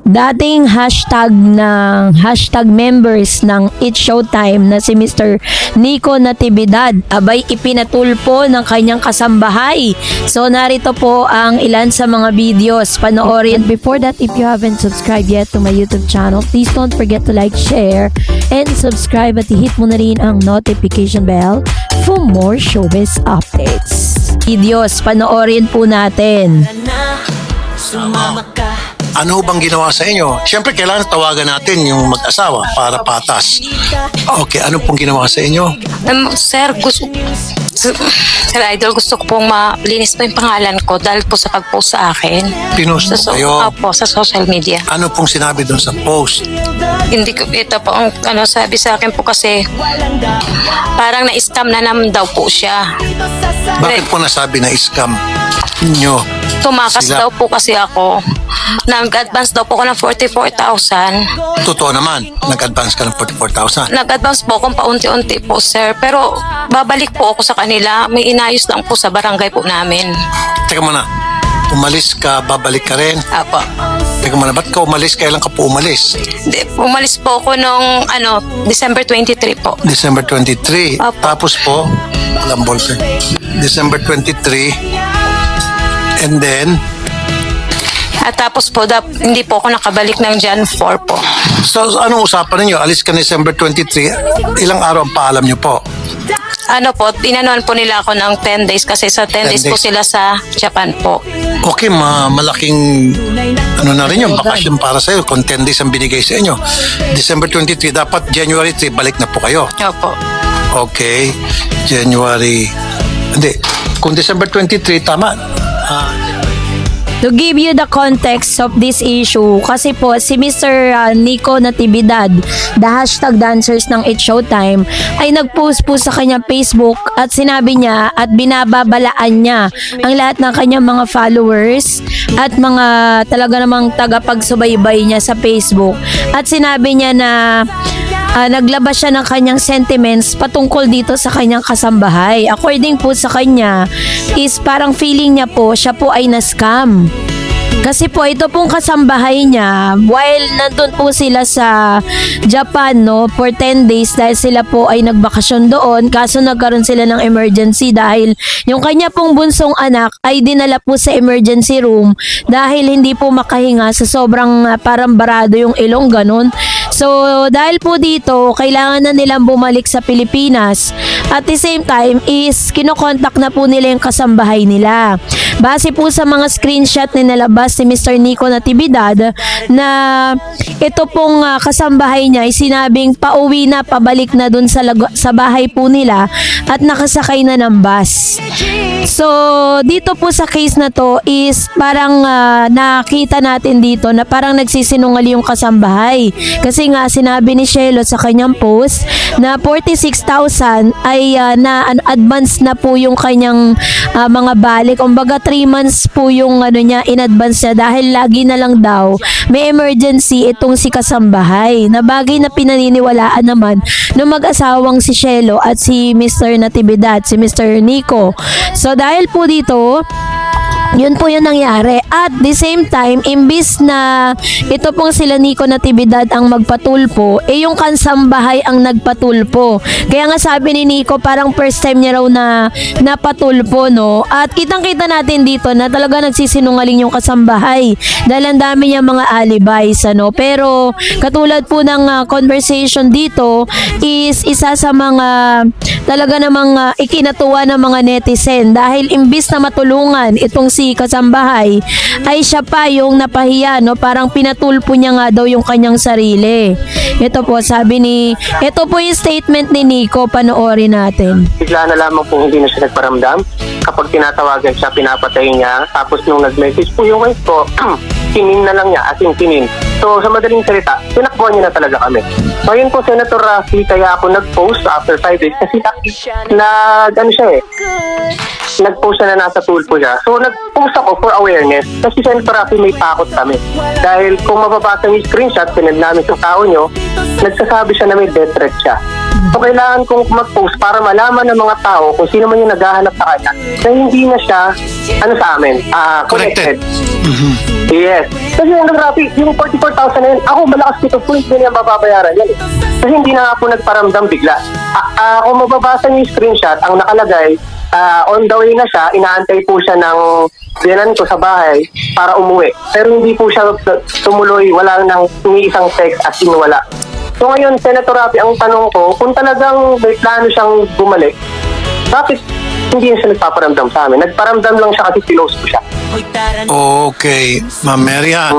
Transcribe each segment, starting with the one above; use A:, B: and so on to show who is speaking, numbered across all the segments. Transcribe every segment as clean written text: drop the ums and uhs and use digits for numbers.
A: dating hashtag members ng It's Showtime na si Mr. Nico Natividad abay ipinatulpo ng kanyang kasambahay. So narito po ang ilan sa mga videos, panoorin. Before that, if you haven't subscribed yet to my YouTube channel, please don't forget to like, share, and subscribe at hit mo na rin ang notification bell for more showbiz updates. Videos, panoorin po natin.
B: Ano bang ginawa sa inyo? Siyempre, kailangan tawagan natin yung mag-asawa para patas. Okay, ano pong ginawa sa inyo?
C: Sir, Sir Idol, gusto ko pong malinis po yung pangalan ko dahil po sa pag-post sa akin.
B: Pinost mo kayo?
C: Opo, sa social media.
B: Ano pong sinabi doon sa post?
C: Hindi ko, ito po ang sabi sa akin po kasi parang na-scam na naman daw po siya.
B: Bakit po nasabi na scam nyo?
C: Tumakas
B: Sila?
C: daw po kasi ako. Nag-advance daw po ako ng 44,000.
B: Totoo naman, nag-advance ka ng 44,000.
C: Nag-advance po akong paunti-unti po, sir. Pero babalik po ako sa kanila. May inayos lang po sa barangay po namin.
B: Teka muna, umalis ka, babalik ka rin?
C: Apo.
B: Teka muna, ba't ka umalis? Kailan ka po umalis?
C: Umalis po ako nung December 23 po.
B: December 23.
C: Opo.
B: Tapos po, walang ballpen. December 23. And then,
C: At tapos po, hindi po ako nakabalik ng Jan 4 po.
B: so anong usapan ninyo? Alis ka December 23, ilang araw ang paalam nyo po?
C: Ano po, inanuan po nila ako ng 10 days kasi sa 10 days po sila sa Japan po.
B: Okay, malaking ano na rin yung bakasyon para sa'yo kung 10 days ang binigay sa inyo. December 23, dapat January 3, balik na po kayo.
C: Opo.
B: Okay, January, hindi, kung December 23, tama.
A: To give you the context of this issue, kasi po si Mr. Nico Natividad, the hashtag dancers ng It's Showtime, ay nagpost po sa kanyang Facebook at sinabi niya at binababalaan niya ang lahat ng kanyang mga followers at mga talaga namang tagapagsubaybay niya sa Facebook. At sinabi niya na naglabas siya ng kanyang sentiments patungkol dito sa kanyang kasambahay. According po sa kanya, is parang feeling niya po, siya po ay na-scam. Kasi po ito pong kasambahay niya, while nandun po sila sa Japan for 10 days dahil sila po ay nagbakasyon doon, kaso nagkaroon sila ng emergency dahil yung kanya pong bunsong anak ay dinala po sa emergency room dahil hindi po makahinga sa sobrang parang barado yung ilong ganun. So dahil po dito, kailangan na nilang bumalik sa Pilipinas. At the same time is kinokontak na po nila yung kasambahay nila. Base po sa mga screenshot na nilabas ni Mr. Nico Natividad na ito pong kasambahay niya ay sinabing pauwi na, pabalik na dun sa bahay po nila at nakasakay na ng bus. So dito po sa case na to is parang nakita natin dito na parang nagsisinungaling yung kasambahay. Kasi nga sinabi ni Shelo sa kanyang post na 46,000 ay na-advance na po yung kanyang mga balik. Kumbaga 3 months po yung niya in-advance niya dahil lagi na lang daw may emergency itong si kasambahay. Na bagay na pinaniniwalaan naman ng mag-asawang si Shelo at si Mr. Natividad, si Mr. Nico. So dahil po dito, yun po yung nangyari. At the same time, imbis na ito pong sila Nico Natividad ang magpatulpo, yung kasambahay ang nagpatulpo. Kaya nga sabi ni Nico, parang first time niya raw na napatulpo, no? At kitang-kita natin dito na talaga nagsisinungaling yung kasambahay dahil ang dami niya mga alibis, ano? Pero katulad po ng conversation dito is isa sa mga talaga namang ikinatuwa ng mga netizen dahil imbis na matulungan itong si kasambahay ay siya pa yung napahiya, no? Parang pinatulpo niya nga daw yung kanyang sarili. Ito po ito po yung statement ni Nico, panoorin natin.
D: Bigla na lamang po hindi na siya nagparamdam. Kapag tinatawagan siya, pinapatay niya. Tapos nung nag-message po yung wife ko, kinin na lang niya, as in kinin. So sa madaling salita, tinakbuhan niya na talaga kami. So yun po, Senator Rafi, kaya ako nag-post after 5 days kasi nag-post na nasa tulpo siya. So nag-post ako for awareness kasi Senator Rafi, may takot kami. Dahil kung mababasa yung screenshot, sinend namin sa tao nyo, nagsasabi siya na may death threat siya. So kailangan kong mag-post para malaman ng mga tao kung sino man yung naghahanap sa kanya na hindi na siya sa amin, connected. Yes. Kasi grabe, yung 44,000 na yun, ako malakas dito po, hindi niya mababayaran yan. Kasi hindi na nga po nagparamdam bigla. Kung mababasa niyo yung screenshot, ang nakalagay, on the way na siya, inaantay po siya ng biyanan ko sa bahay para umuwi. Pero hindi po siya tumuloy, wala nang isang text as in wala. So ngayon, Senator Rafi, ang tanong ko, kung talagang may plano siyang bumalik, bakit hindi siya nagpaparamdam sa amin? Nagparamdam lang siya kasi pinost ko siya.
B: Okay, Ma'am Marian.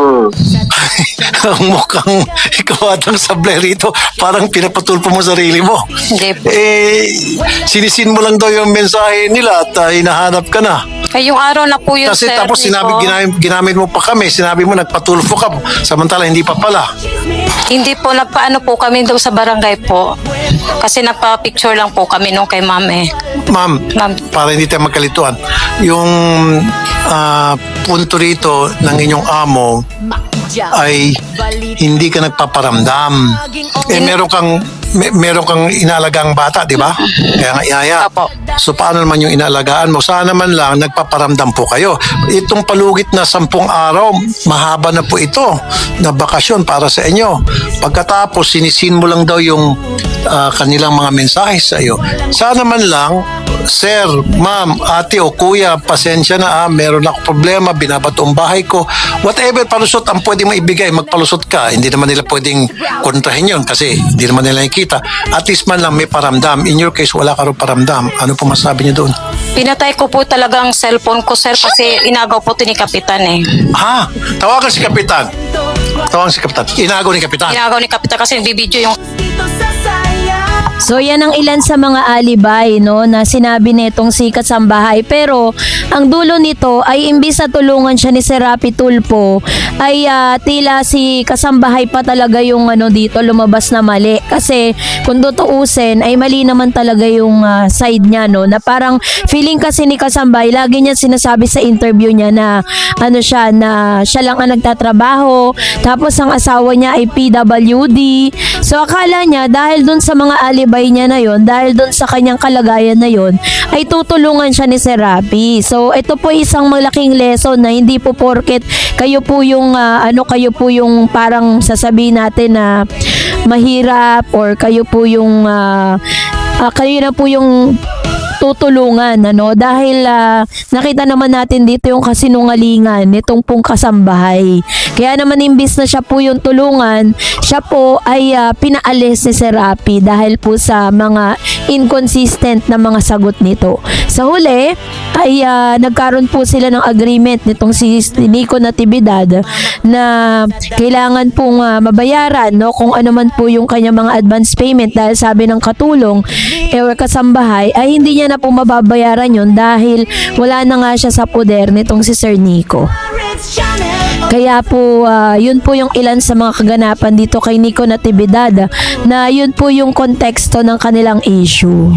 B: Mukhang ikaw atang sablay rito. Parang pinapatulpo mo sarili mo.
C: Hindi po.
B: Sinisin mo lang daw yung mensahe nila at hinahanap ka na.
C: Yung araw na po yun,
B: Kasi
C: sir,
B: tapos ginamit mo pa kami. Sinabi mo nagpatulfo ka. Samantala hindi pa pala.
C: Hindi po, nagpaano po kami daw sa barangay po. Kasi nagpa-picture lang po kami nung kay ma'am eh.
B: Ma'am,
C: Ma'am.
B: para hindi tayo magkalituan. Yung punto rito ng inyong amo ay hindi ka nagpaparamdam. Meron kang inaalagang bata, di ba? Kaya nga ihaya.
C: Apo.
B: So paano naman yung inaalagaan mo? Sana man lang nagpaparamdam po kayo. Itong palugit na 10 araw, mahaba na po ito na bakasyon para sa inyo. Pagkatapos, sinisin mo lang daw yung kanilang mga mensahe sa iyo. Sana man lang, sir, ma'am, ate o kuya, pasensya na meron ako problema, binabato ang bahay ko. Whatever palusot ang pwede mo ibigay, magpalusot ka. Hindi naman nila pwedeng kontrahin yun kasi hindi naman nila nakikita. At least man lang may paramdam. In your case, wala ka rin paramdam. Ano po masabi niyo doon?
C: Pinatay ko po talagang cellphone ko, sir, kasi inagaw po ito ni Kapitan eh.
B: Tawagan si Kapitan. Tawagan si Kapitan. Inagaw ni Kapitan.
C: Inagaw ni Kapitan kasi bibidyo yung...
A: So yan ang ilan sa mga alibay no na sinabi nitong si Kasambahay, pero ang dulo nito ay imbis na tulungan siya ni Sir Rapi Tulfo ay tila si Kasambahay pa talaga yung dito lumabas na mali, kasi kung tutuusin ay mali naman talaga yung side niya no, na parang feeling kasi ni Kasambahay, lagi niya sinasabi sa interview niya na siya lang ang nagtatrabaho, tapos ang asawa niya ay PWD. So akala niya dahil dun sa mga alibay niya na yon, dahil dun sa kanyang kalagayan na yon, ay tutulungan siya ni Sir Rapi. So ito po isang malaking lesson na hindi po porket kayo po yung parang sasabihin natin na mahirap or kayo po yung kayo na po yung tutulungan dahil nakita naman natin dito yung kasinungalingan nitong pong Kasambahay. Kaya naman imbis na siya po yung tulungan, siya po ay pinaalis ni Sir Rapi dahil po sa mga inconsistent na mga sagot nito. Sa huli ay nagkaroon po sila ng agreement nitong si Nico Natividad na kailangan pong mabayaran kung ano man po yung kanya mga advance payment, dahil sabi ng katulong or Kasambahay ay hindi niya na po mababayaran yun dahil wala na nga siya sa poder nitong si Sir Nico. Kaya po yun po yung ilan sa mga kaganapan dito kay Nico Natividad, na yun po yung konteksto ng kanilang issue.